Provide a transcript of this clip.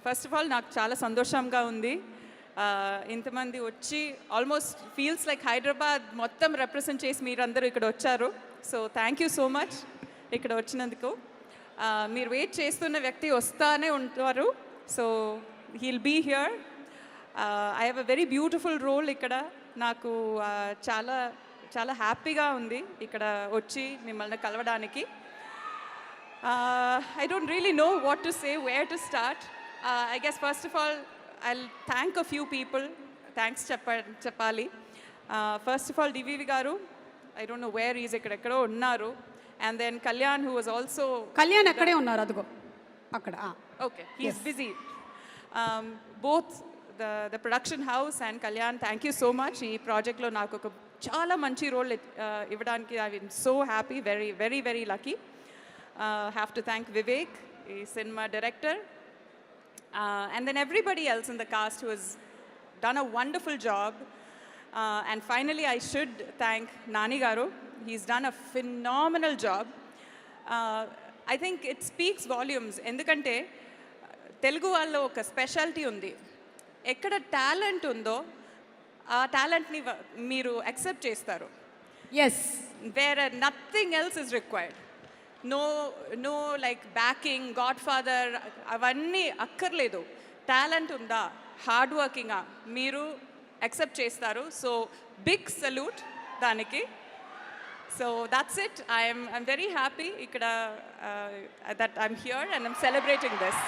First of all నాకు చాలా సంతోషంగా ఉంది. ఇంతమంది వచ్చి ఆల్మోస్ట్ ఫీల్స్ లైక్ హైదరాబాద్ మొత్తం రిప్రజెంట్ చేసి మీరందరూ ఇక్కడ వచ్చారు. So thank you so much ఇక్కడ వచ్చినందుకు. మీరు వెయిట్ చేస్తున్న వ్యక్తి వస్తానే ఉంటారు. So he'll be here. I have a very beautiful role ఇక్కడ. నాకు చాలా చాలా హ్యాపీగా ఉంది ఇక్కడ వచ్చి మిమ్మల్ని కలవడానికి. I don't really know what to say, where to start. I guess first of all, I'll thank a few people. Thanks Chappali. First of all, DVV garu. I don't know where he is ekkadekado unnaru. And then Kalyan, who was also... Kalyan akkade unnaru adugo. Akkada. Okay, he's busy. Both the production house and Kalyan, thank you so much. Ee project lo naaku oka chaala manchi role ivvadaniki I'm so happy, very very very lucky. Have to thank Vivek, the cinema director, and then everybody else in the cast who has done a wonderful job. And finally, I should thank Nani Garu. He's done a phenomenal job. I think it speaks volumes. Endukante Telugu vallo oka specialty undi. Ekkada talent undo, aa talent ni meeru accept chestaru. Yes. Where nothing else is required. No like backing, godfather, avanni akkarledu. Talent unda, hard working meeru accept chestaru. So big salute daniki. So that's it. I'm very happy ikkada that I'm here and I'm celebrating this.